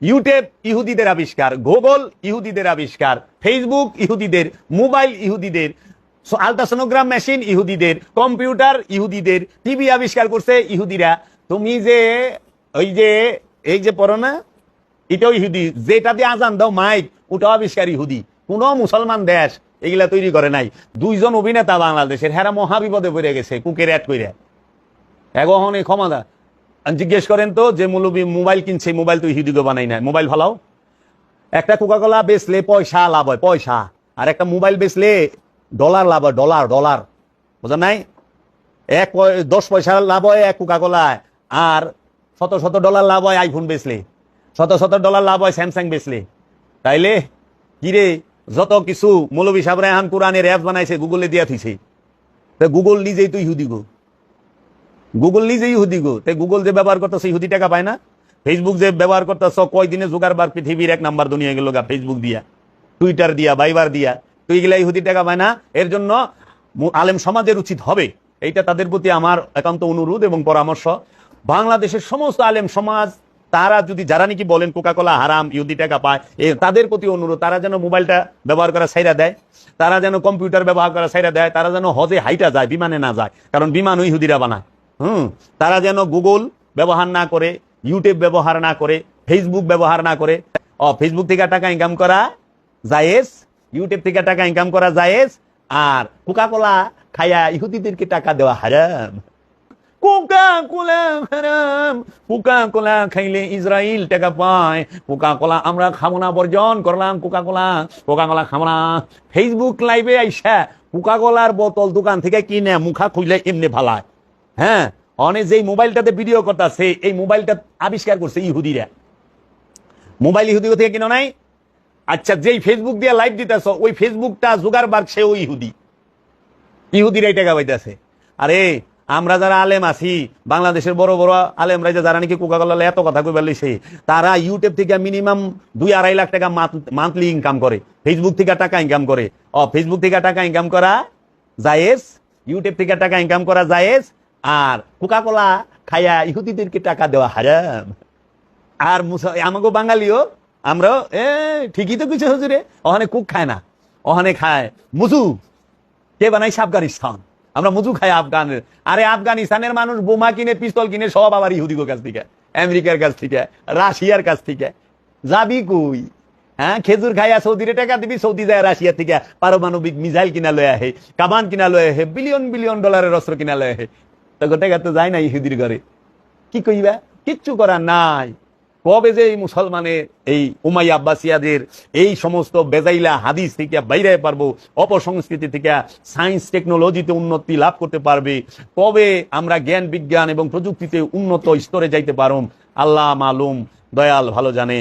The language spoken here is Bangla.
ইউটিউব ইহুদিদের আবিষ্কার, গুগল ইহুদিদের আবিষ্কার, ফেসবুক ইহুদিদের, মোবাইল ইহুদিদের, আলট্রাসোনোগ্রাম মেশিন ইহুদিদের, কম্পিউটার ইহুদিদের, টিভি আবিষ্কার করছে ইহুদিরা। তুমি যে ওই যে এই যে পড়ো না, এটাও ইহুদি। যেটা দিয়ে আজান দাও মাইক, ওটাও আবিষ্কার ইহুদি। কোন মুসলমান দেশ এগুলা তৈরি করে নাই। দুইজন অভিনেতা বাংলাদেশের, হেরা মহাবিপদে পড়ে গেছে কুকের অ্যাড করে। এখন এই ক্ষমতা জিজ্ঞেস করেন তো, যে মৌলবী মোবাইল কিনছে, মোবাইল তো ইহুদিকে বানাই না। মোবাইল ভালাও, একটা কোকাকোলা বেচলে পয়সা লাভ হয়, পয়সা। আর একটা মোবাইল বেচলে ডলার লাভ হয়, ডলার ডলার। বুঝলেন নাই? 10 পয়সা লাভ হয় এক কোকাকোলায়, আর শত শত ডলার লাভ হয় আইফোন বেচলে, শত শত ডলার লাভ হয় স্যামসাং বেচলে। তাইলে কিরে, যত কিছু মৌলবী সাহেবরা এখন কোরআনের অ্যাপ বানাইছে, গুগলে দিয়া থইছে। গুগল নিজেই তো ইহুদি গো, গুগল নিজেই ইহুদি গো। তাই গুগল যে ব্যবহার করতেছে ইহুদি টাকা পায় না? ফেসবুক যে ব্যবহার করতেছ, কয়দিনে জোগাড়বার পৃথিবীর 1 নাম্বার দুনিয়া গেল গা, ফেসবুক দিয়া, টুইটার দিয়া, ভাইবার দিয়া। তো এগুলা ইহুদি টাকা পায় না? এর জন্য আলেম সমাজের উচিত হবে, এইটা তাদের প্রতি আমার একান্ত অনুরোধ এবং পরামর্শ, বাংলাদেশের সমস্ত আলেম সমাজ, তারা যদি, যারা নাকি বলেন কোকাকোলা হারাম, ইহুদি টাকা পায়, তাদের প্রতি অনুরোধ, তারা যেন মোবাইলটা ব্যবহার করা ছাইরা দেয়, তারা যেন কম্পিউটার ব্যবহার করা ছাইরা দেয়, তারা যেন হজে হাইটা যায়, বিমানে না যায়, কারণ বিমান ওই ইহুদিরা বানায়। তারা যেন গুগল ব্যবহার না করে, ইউটিউব ব্যবহার না করে, ফেসবুক ব্যবহার না করে। ফেসবুক থেকে টাকা ইনকাম করা জায়েজ, ইউটিউব থেকে টাকা ইনকাম করা জায়েজ, আর কোকাকোলা খাইয়া ইহুদিদেরকে টাকা দেওয়া হারাম। কোকাকোলা হারাম, কোকাকোলা খাইলে ইসরায়েল টাকা পায়, কোকাকোলা আমরা খাবো না, বর্জন করলাম কোকাকোলা, কোকাকোলা খাবো না। ফেসবুক লাইভে আইসা কোকাকোলার বোতল দোকান থেকে কিনে মুখা খুইলে এমনি ভালায়। হ্যাঁ, অনেক যেই মোবাইলটাতে ভিডিও করতেছে, এই মোবাইলটা আবিষ্কার করছে ইহুদিরা। মোবাইল ইহুদি থেকে কিনো নাই? আচ্ছা, যেই ফেসবুক দিয়ে লাইভ দিতেছ, ওই ফেসবুকটা জুগারবার্গ, সেও ইহুদি, ইহুদিরাই টাকা পাইতেছে। আরে আমরা যারা আলেম আছি, বাংলাদেশের বড় বড় আলেমরা যারা নাকি কোকাকোলা এত কথা কই বলিছে, তারা ইউটিউব থেকে মিনিমাম 2-2.5 লাখ টাকা মান্থলি ইনকাম করে, ফেসবুক থেকে টাকা ইনকাম করে। ফেসবুক থেকে টাকা ইনকাম করা জায়েজ, ইউটিউব থেকে টাকা ইনকাম করা জায়েজ, আর কোকাকোলা খাইয়া ইহুদিদেরকে টাকা দেওয়া হারাম। আর আমাকে বাঙালিও আমরা ঠিকই তো কিছু হুজুরে, ওখানে কুক খায় না, ওখানে খায় মুজু। কে বানাইছে? আফগানিস্তান। আমরা মুজু খাই আফগানের। আরে আফগানিস্তানের মানুষ বোমা কিনে, পিস্তল কিনে সব আবার ইহুদির কাছ থেকে, আমেরিকার কাছ থেকে, রাশিয়ার কাছ থেকে। যাবি কই? হ্যাঁ, খেজুর খাইয়া সৌদিরে টাকা দিবি, সৌদি যায় রাশিয়া থেকে পারমাণবিক মিসাইল কিনা লয়ে আহে, কামান কিনা লয়ে আহে, বিলিয়ন বিলিয়ন ডলারের অস্ত্র কিনা লয়ে আহে। তো টাকা তো যায় না ইহুদির ঘরে। কি কইবা? কিচ্ছু করার নাই। কবে যে এই মুসলমানের, এই উমাইয়া আব্বাসিয়াদের এই সমস্ত বেজাইলা হাদিস থেকে বাইরে পারবো, অপসংস্কৃতি থেকে সায়েন্স টেকনোলজিতে উন্নতি লাভ করতে পারবে, কবে আমরা জ্ঞান বিজ্ঞান এবং প্রযুক্তিতে উন্নত স্তরে যাইতে পারুম, আল্লাহ মালুম, দয়াল ভালো জানে।